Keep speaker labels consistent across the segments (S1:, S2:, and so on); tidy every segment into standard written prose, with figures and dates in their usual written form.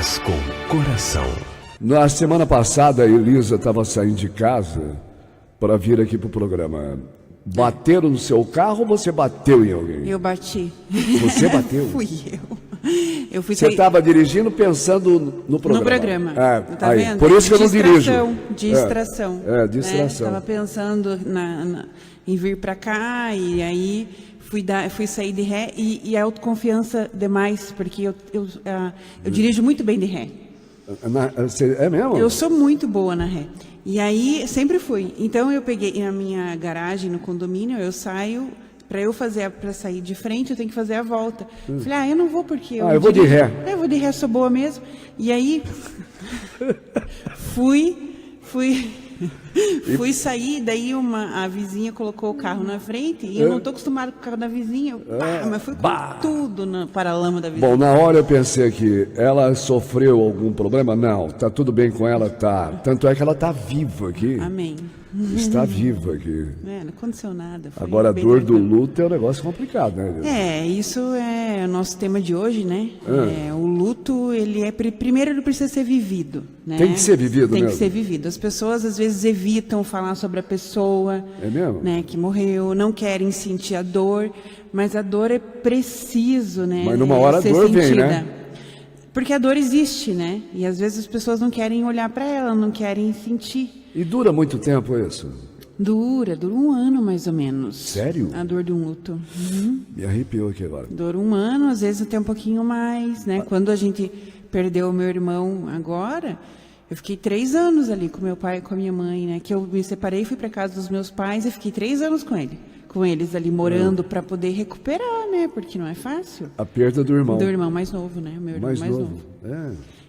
S1: mas com coração.
S2: Na semana passada, a Elisa estava saindo de casa para vir aqui para o programa. Bateram no seu carro ou você bateu em alguém?
S3: Eu bati.
S2: Você bateu?
S3: Fui eu.
S2: Você estava dirigindo pensando no programa?
S3: No programa. Tá
S2: aí,
S3: vendo?
S2: por isso que eu não dirijo.
S3: Distração.
S2: Distração.
S3: Estava pensando em vir para cá e aí fui sair de ré e a autoconfiança demais, porque eu dirijo muito bem de ré.
S2: É mesmo?
S3: Eu sou muito boa na ré. E aí, sempre fui. Então, eu peguei a minha garagem no condomínio, eu saio, para sair de frente, eu tenho que fazer a volta. Falei, eu não vou porque...
S2: eu vou de ré.
S3: Eu vou de ré, sou boa mesmo. E aí, fui sair, daí a vizinha colocou o carro na frente e eu não estou acostumado com o carro da vizinha. Mas fui com tudo na paralama da vizinha.
S2: Bom, na hora eu pensei que ela sofreu algum problema. Não, tá tudo bem com ela, tá. Tanto é que ela tá viva aqui.
S3: Amém.
S2: Está viva aqui.
S3: Não aconteceu nada.
S2: Agora, a dor do luto é um negócio complicado, né?
S3: Isso é o nosso tema de hoje, né? O luto, primeiro ele precisa ser vivido, né?
S2: Tem que ser vivido mesmo?
S3: Tem que ser vivido. As pessoas, às vezes, evitam falar sobre a pessoa né, que morreu, não querem sentir a dor, mas a dor é preciso, né?
S2: Mas numa hora a dor vem, né?
S3: Porque a dor existe, né? E às vezes as pessoas não querem olhar para ela, não querem sentir.
S2: E dura muito tempo isso?
S3: Dura 1 ano mais ou menos.
S2: Sério?
S3: A dor de um luto.
S2: Me arrepiou aqui agora.
S3: Dura 1 ano, às vezes até um pouquinho mais, né? Quando a gente perdeu o meu irmão agora, eu fiquei 3 anos ali com meu pai e com a minha mãe, né? Que eu me separei, fui para casa dos meus pais e fiquei 3 anos com eles ali morando para poder recuperar, né? Porque não é fácil.
S2: A perda do irmão.
S3: Do irmão mais novo, né? O meu irmão mais novo.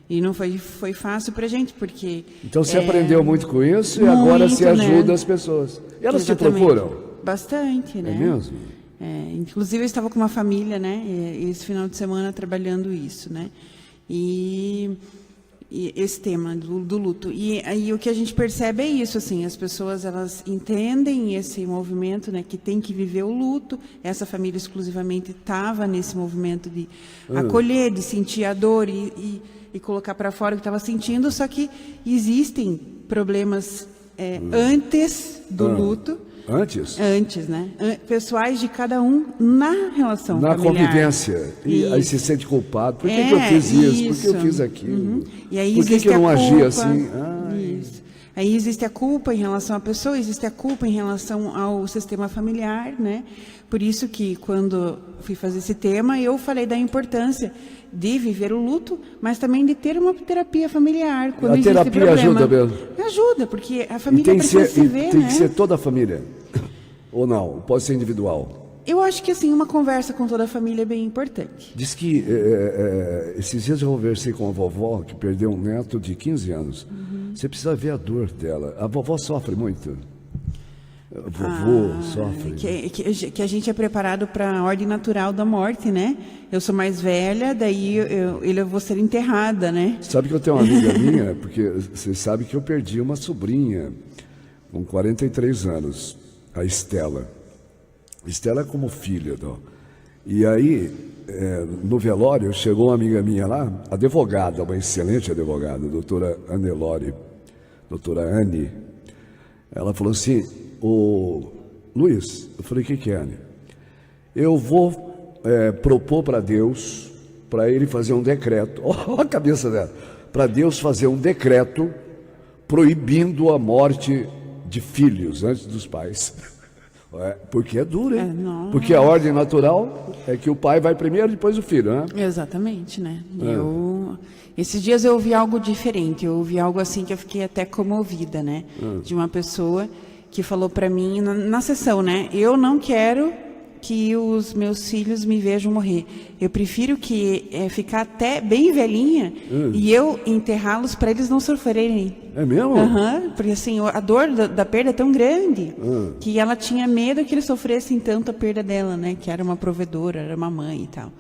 S3: E não foi fácil pra gente, porque...
S2: Então você aprendeu muito com isso e agora você ajuda as pessoas. E elas te procuram?
S3: Bastante, né?
S2: É mesmo?
S3: Inclusive eu estava com uma família, né? Esse final de semana trabalhando isso, né? E esse tema do luto. E aí o que a gente percebe é isso, assim, as pessoas elas entendem esse movimento, né? Que tem que viver o luto. Essa família exclusivamente estava nesse movimento de acolher, de sentir a dor e colocar para fora o que estava sentindo, só que existem problemas antes do luto. Antes, né? Pessoais de cada um na relação familiar.
S2: Na convivência. E aí se sente culpado. Por que eu fiz isso? Por que eu fiz aquilo?
S3: E aí
S2: por que eu não agi assim?
S3: Isso. Aí existe a culpa em relação à pessoa, existe a culpa em relação ao sistema familiar, né? Por isso que quando fui fazer esse tema, eu falei da importância de viver o luto, mas também de ter uma terapia familiar. Quando
S2: a terapia
S3: problema.
S2: Ajuda mesmo?
S3: Ajuda, porque a família precisa se ver,
S2: tem
S3: né?
S2: que ser toda a família? Ou não? Pode ser individual?
S3: Eu acho que assim, uma conversa com toda a família é bem importante.
S2: Diz que esses dias eu conversei com a vovó, que perdeu um neto de 15 anos. Você precisa ver a dor dela. A vovó sofre muito? O vovô sofre?
S3: Que a gente é preparado para a ordem natural da morte, né? Eu sou mais velha, daí eu vou ser enterrada, né?
S2: Sabe que eu tenho uma amiga minha, porque você sabe que eu perdi uma sobrinha com 43 anos, a Estela. Estela é como filha. Não? E aí, no velório, chegou uma amiga minha lá, advogada, uma excelente advogada, doutora Anelore, doutora Anne. Ela falou assim, Luiz, eu falei, o que é, Anne? Eu vou propor para Deus, para ele fazer um decreto, olha a cabeça dela, para Deus fazer um decreto proibindo a morte de filhos antes dos pais. Porque é duro, hein? Porque a ordem natural é que o pai vai primeiro, depois o filho, né?
S3: Exatamente, né? Esses dias eu ouvi algo diferente, eu ouvi algo assim que eu fiquei até comovida, né? De uma pessoa que falou para mim na sessão, né? Eu não quero que os meus filhos me vejam morrer. Eu prefiro que ficar até bem velhinha e eu enterrá-los para eles não sofrerem.
S2: É mesmo?
S3: Porque assim, a dor da perda é tão grande que ela tinha medo que eles sofressem tanto a perda dela, né? Que era uma provedora, era uma mãe e tal.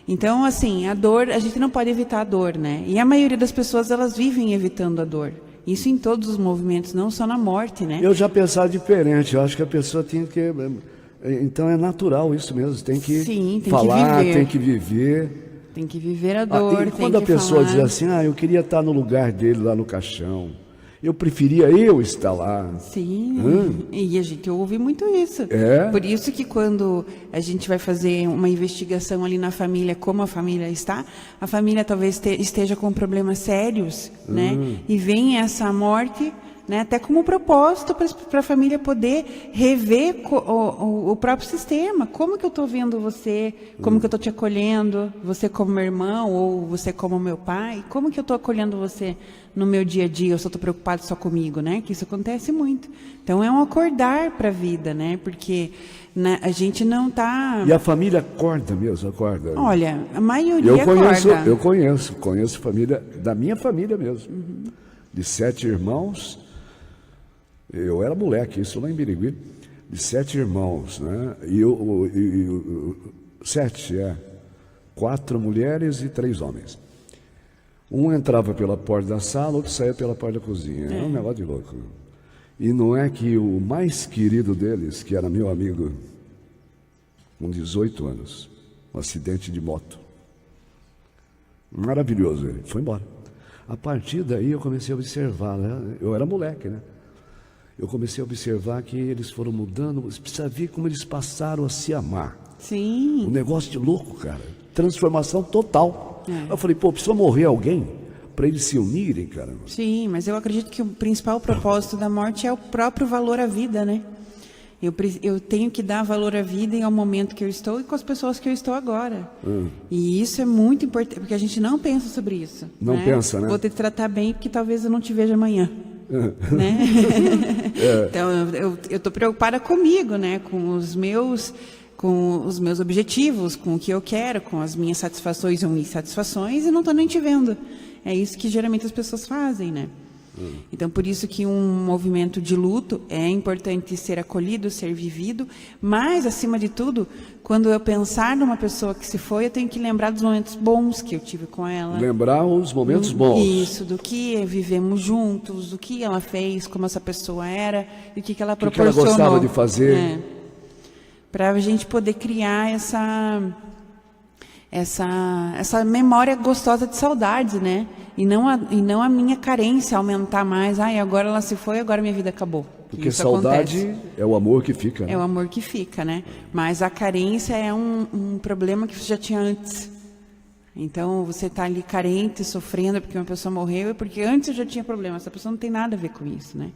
S3: Então, assim, a dor, a gente não pode evitar a dor, né? E a maioria das pessoas, elas vivem evitando a dor. Isso em todos os movimentos, não só na morte, né?
S2: Eu já pensava diferente, eu acho que a pessoa tinha que... Então é natural isso mesmo, tem que falar, tem que viver.
S3: tem que viver a dor,
S2: e
S3: tem
S2: quando a
S3: que
S2: pessoa
S3: falar.
S2: diz assim, eu queria estar no lugar dele lá no caixão, eu preferia eu estar lá.
S3: Sim, e a gente ouve muito isso.
S2: É?
S3: Por isso que quando a gente vai fazer uma investigação ali na família, como a família está, a família talvez esteja com problemas sérios, né? E vem essa morte, né, até como propósito para a família poder rever o próprio sistema. Como que eu estou vendo você? Como que eu estou te acolhendo? Você como meu irmão ou você como meu pai? Como que eu estou acolhendo você no meu dia a dia? Eu só estou preocupado só comigo, né? Que isso acontece muito. Então é um acordar para a vida, né? Porque a gente não está...
S2: E a família acorda mesmo, acorda.
S3: Olha, a maioria acorda.
S2: Eu conheço família, da minha família mesmo. De 7 irmãos, eu era moleque, isso lá em Birigui, de 7 irmãos, né? E 4 mulheres e 3 homens. Um entrava pela porta da sala, outro saía pela porta da cozinha. Era um negócio de louco. E não é que o mais querido deles, que era meu amigo, com 18 anos, um acidente de moto. Maravilhoso ele, foi embora. A partir daí eu comecei a observar, né? Eu era moleque, né? Eu comecei a observar que eles foram mudando, você precisa ver como eles passaram a se amar.
S3: Sim.
S2: Um negócio de louco, cara. Transformação total. Eu falei, precisa morrer alguém para eles se unirem, cara.
S3: Sim, mas eu acredito que o principal propósito da morte é o próprio valor à vida, né? Eu tenho que dar valor à vida e ao momento que eu estou e com as pessoas que eu estou agora. E isso é muito importante, porque a gente não pensa sobre isso.
S2: Não pensa, né?
S3: Vou te tratar bem porque talvez eu não te veja amanhã. Né? Então, eu estou preocupada comigo, né? Com os meus objetivos, com o que eu quero, com as minhas satisfações ou insatisfações, e não estou nem te vendo. É isso que geralmente as pessoas fazem, né? Então, por isso que um movimento de luto é importante ser acolhido, ser vivido, mas, acima de tudo, quando eu pensar numa pessoa que se foi, eu tenho que lembrar dos momentos bons que eu tive com ela.
S2: Lembrar os momentos bons.
S3: Isso, do que vivemos juntos, do que ela fez, como essa pessoa era, e o que ela proporcionou.
S2: O que ela gostava de fazer.
S3: Para a gente poder criar essa memória gostosa de saudades, né? E não a minha carência aumentar mais. Agora ela se foi, agora minha vida acabou.
S2: Porque
S3: isso
S2: saudade
S3: acontece.
S2: é o amor que fica. Né?
S3: É o amor que fica, né? Mas a carência é um problema que você já tinha antes. Então, você está ali carente, sofrendo porque uma pessoa morreu, e porque antes eu já tinha problema. Essa pessoa não tem nada a ver com isso, né?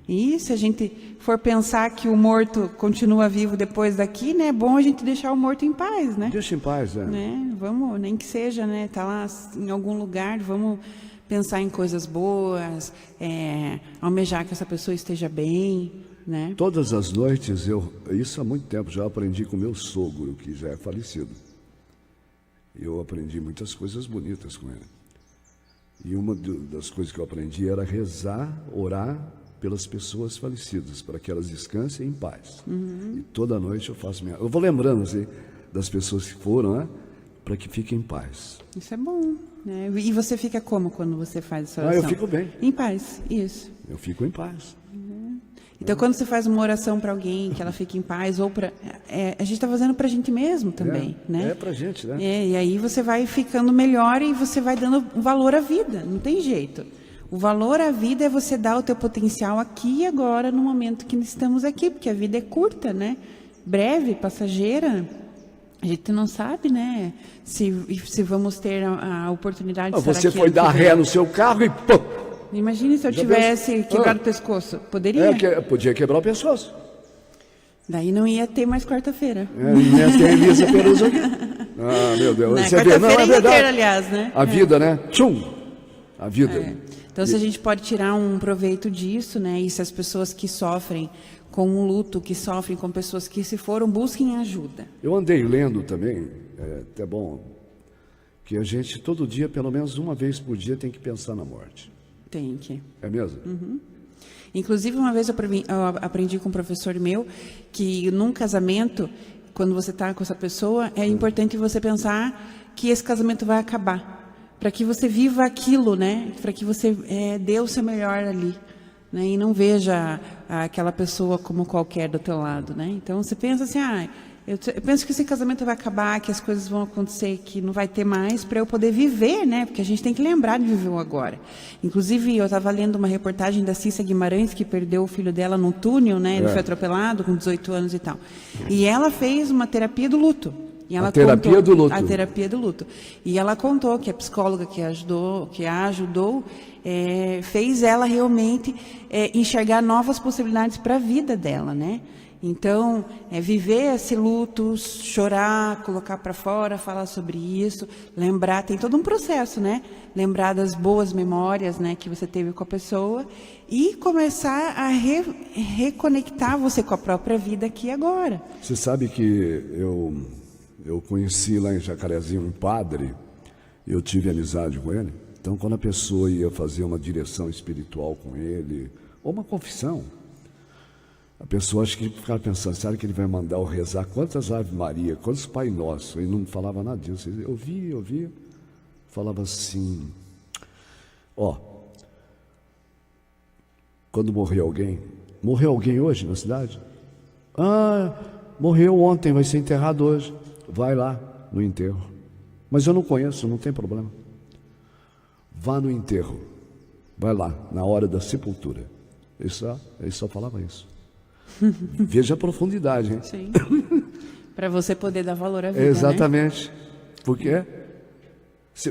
S3: E se a gente for pensar que o morto continua vivo depois daqui, né? É bom a gente deixar o morto em paz, né?
S2: Deixa em paz,
S3: né? Vamos, nem que seja, né? Tá lá em algum lugar, vamos pensar em coisas boas, almejar que essa pessoa esteja bem, né?
S2: Todas as noites, isso há muito tempo já aprendi com meu sogro, que já é falecido. Eu aprendi muitas coisas bonitas com ele. E uma das coisas que eu aprendi era rezar, orar pelas pessoas falecidas, para que elas descansem em paz. E toda noite eu faço eu vou lembrando assim, das pessoas que foram, né, para que fiquem em paz.
S3: Isso é bom. Né? E você fica como quando você faz essa oração?
S2: Eu fico bem.
S3: Em paz, isso.
S2: Eu fico em paz.
S3: Então, quando você faz uma oração para alguém, que ela fique em paz, ou para... a gente está fazendo para a gente mesmo também, né?
S2: É para a gente, né?
S3: E aí você vai ficando melhor e você vai dando valor à vida, não tem jeito. O valor à vida é você dar o teu potencial aqui e agora, no momento que estamos aqui, porque a vida é curta, né? Breve, passageira. A gente não sabe, né? Se vamos ter a oportunidade de estar
S2: você
S3: aqui
S2: foi dar ré no seu carro e... pô!
S3: Imagine se eu tivesse quebrado o pescoço. Poderia?
S2: Podia quebrar o pescoço.
S3: Daí não ia ter mais quarta-feira.
S2: Não ia ter Elisa Peruso aqui. Meu Deus. Você vê, não é verdade.
S3: Ter, aliás, né?
S2: A vida, né? Tchum! A vida.
S3: Então, se a gente pode tirar um proveito disso, né? E se as pessoas que sofrem com um luto, que sofrem com pessoas que se foram, busquem ajuda.
S2: Eu andei lendo também, até bom, que a gente todo dia, pelo menos uma vez por dia, tem que pensar na morte.
S3: Tem que.
S2: É mesmo?
S3: Inclusive, uma vez eu aprendi com um professor meu que num casamento, quando você está com essa pessoa, é importante você pensar que esse casamento vai acabar. Para que você viva aquilo, né? Para que você dê o seu melhor ali. Né? E não veja aquela pessoa como qualquer do teu lado, né? Então, você pensa assim, Eu penso que esse casamento vai acabar, que as coisas vão acontecer, que não vai ter mais, para eu poder viver, né? Porque a gente tem que lembrar de viver o agora. Inclusive, eu estava lendo uma reportagem da Cissa Guimarães, que perdeu o filho dela num túnel, né? Ele foi atropelado com 18 anos e tal. E ela fez uma terapia do luto. E ela
S2: A terapia do luto.
S3: A terapia do luto. E ela contou que a psicóloga que a ajudou, fez ela realmente enxergar novas possibilidades para a vida dela, né? Então, viver esse luto, chorar, colocar para fora, falar sobre isso, lembrar, tem todo um processo, né? Lembrar das boas memórias, né, que você teve com a pessoa e começar a reconectar você com a própria vida aqui e agora.
S2: Você sabe que eu conheci lá em Jacarezinho um padre, eu tive amizade com ele. Então, quando a pessoa ia fazer uma direção espiritual com ele, ou uma confissão, a pessoa acho que ficava pensando, será que ele vai mandar eu rezar quantas Ave Maria, quantos Pai Nosso? Ele não falava nada disso. Eu via, falava assim, quando morreu alguém hoje na cidade? Morreu ontem, vai ser enterrado hoje. Vai lá no enterro. Mas eu não conheço, não tem problema. Vá no enterro. Vai lá, na hora da sepultura. Ele só falava isso. Veja a profundidade, hein?
S3: Sim. Para você poder dar valor à vida,
S2: exatamente.
S3: Né?
S2: Por quê?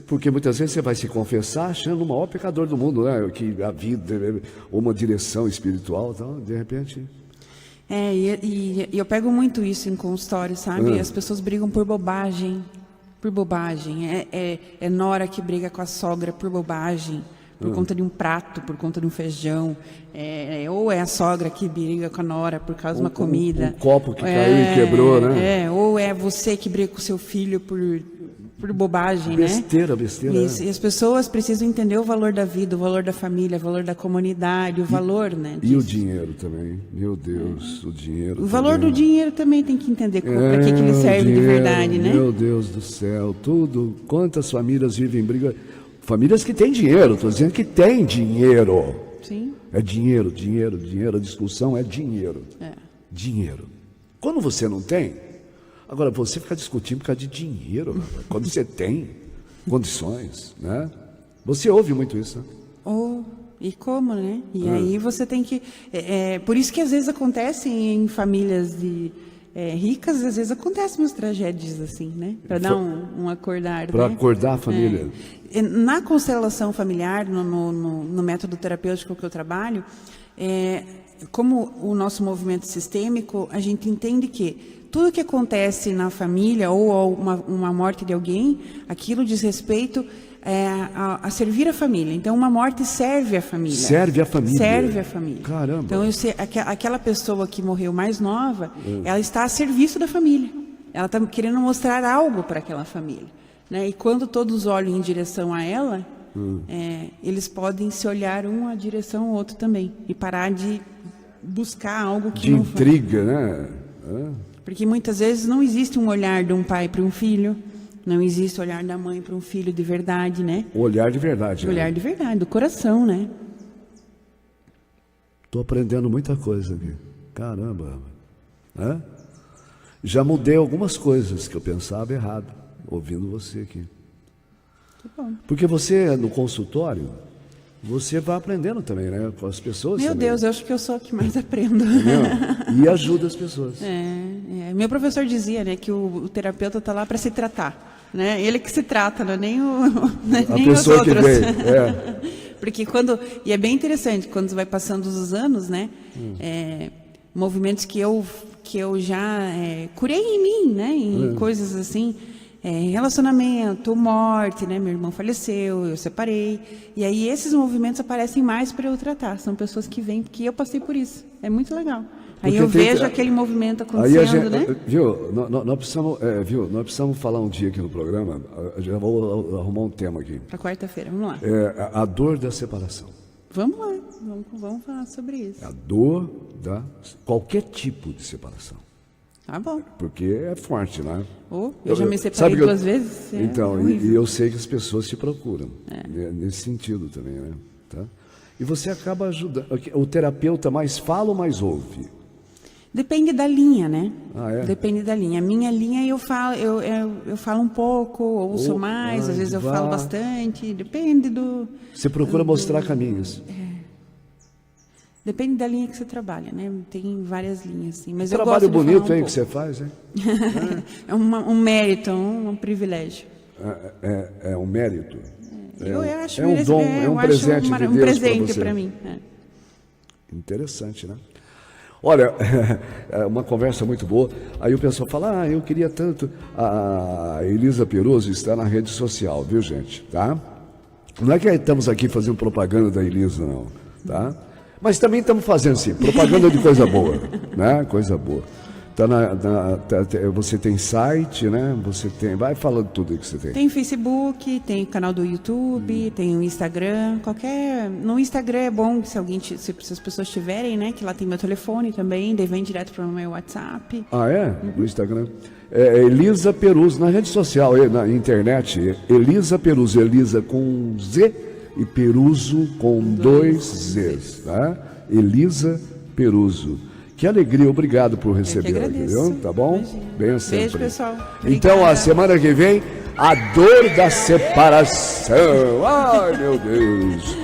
S2: Porque muitas vezes você vai se confessar achando o maior pecador do mundo, né? Que a vida é uma direção espiritual, então, de repente...
S3: E eu pego muito isso em consultório, sabe? As pessoas brigam por bobagem. Por bobagem. É nora que briga com a sogra por bobagem. Por conta de um prato, por conta de um feijão. Ou é a sogra que briga com a nora por causa de uma comida.
S2: Um copo que caiu e quebrou, né?
S3: Ou é você que briga com o seu filho por bobagem,
S2: besteira,
S3: né?
S2: Besteira.
S3: Isso. E as pessoas precisam entender o valor da vida, o valor da família, o valor da comunidade, o valor, né?
S2: E o dinheiro também. Meu Deus, o dinheiro.
S3: O valor do dinheiro também tem que entender para que ele serve de verdade, né?
S2: Meu Deus do céu, tudo. Quantas famílias vivem em briga? Famílias que têm dinheiro, estou dizendo que tem dinheiro.
S3: Sim.
S2: É dinheiro. A discussão é dinheiro. Dinheiro. Quando você não tem, agora você fica discutindo por causa de dinheiro, quando você tem condições, né? Você ouve muito isso, né?
S3: E como, né? E aí você tem que... por isso que às vezes acontece em famílias ricas, às vezes acontecem umas tragédias assim, né? Para dar um acordar,
S2: para
S3: né?
S2: acordar a família.
S3: Na constelação familiar, no método terapêutico que eu trabalho, como o nosso movimento sistêmico, a gente entende que tudo que acontece na família ou uma morte de alguém, aquilo diz respeito a servir a família. Então, uma morte serve a família.
S2: Serve a família.
S3: Serve a família.
S2: Caramba.
S3: Então, aquela pessoa que morreu mais nova, ela está a serviço da família. Ela está querendo mostrar algo para aquela família. Né? E quando todos olham em direção a ela, eles podem se olhar um a direção ao outro também. E parar de buscar algo que
S2: de
S3: não
S2: intriga, né?
S3: Porque muitas vezes não existe um olhar de um pai para um filho, não existe o olhar da mãe para um filho de verdade, né?
S2: O olhar de verdade.
S3: O olhar de verdade, do coração, né?
S2: Estou aprendendo muita coisa aqui. Caramba. Já mudei algumas coisas que eu pensava errado, ouvindo você aqui.
S3: Que bom.
S2: Porque você, no consultório, você vai aprendendo também, né? Com as pessoas.
S3: Meu
S2: também.
S3: Deus, eu acho que eu sou a que mais aprendo.
S2: E ajuda as pessoas.
S3: Meu professor dizia, né, que o terapeuta está lá para se tratar, né? Ele que se trata, não é nem nem os outros.
S2: Que vem,
S3: Porque e é bem interessante quando vai passando os anos, né? Movimentos que eu já curei em mim, né? Em coisas assim. Relacionamento, morte, né? Meu irmão faleceu, eu separei. E aí esses movimentos aparecem mais para eu tratar. São pessoas que vêm, porque eu passei por isso. É muito legal. Aí eu vejo aquele movimento acontecendo, né?
S2: Viu? Nós precisamos falar um dia aqui no programa. Já vou arrumar um tema aqui.
S3: Para quarta-feira, vamos lá.
S2: A dor da separação.
S3: Vamos lá, vamos falar sobre isso.
S2: A dor da qualquer tipo de separação.
S3: Tá bom.
S2: Porque é forte, né?
S3: Eu já me separei duas vezes.
S2: Então, e eu sei que as pessoas te procuram. Nesse sentido também, né? Tá? E você acaba ajudando. O terapeuta mais fala ou mais ouve?
S3: Depende da linha, né?
S2: Ah, é?
S3: Depende da linha. A minha linha eu falo um pouco, ouço mais, às vezes eu falo bastante, depende do...
S2: Você procura mostrar caminhos.
S3: Depende da linha que você trabalha, né? Tem várias linhas, assim. Mas
S2: Trabalho
S3: eu gosto de
S2: bonito,
S3: falar
S2: hein, que você faz, hein?
S3: É um mérito, um privilégio.
S2: É um mérito.
S3: Eu acho
S2: um dom, é um presente de Deus
S3: um presente
S2: para
S3: para mim.
S2: Interessante, né? Olha, é uma conversa muito boa. Aí o pessoal fala, eu queria tanto. A Elisa Peroso está na rede social, viu, gente? Tá? Não é que estamos aqui fazendo propaganda da Elisa, não, tá? Mas também estamos fazendo, sim, propaganda de coisa boa, né? Coisa boa. Você tem site, né? Você tem... Vai falando tudo aí que você tem.
S3: Tem Facebook, tem o canal do YouTube, tem o Instagram, No Instagram é bom se as pessoas tiverem, né? Que lá tem meu telefone também, daí vem direto para o meu WhatsApp.
S2: Ah, é? No Instagram. Elisa Peruso, na rede social, na internet, Elisa Peruso, Elisa com Z e Peruso com 2 Zs, tá? Elisa Peruso. Que alegria, obrigado por receber aqui, viu? Tá bom? Bem sempre.
S3: Beijo, pessoal.
S2: Então, a semana que vem, a dor da separação. Ai, meu Deus.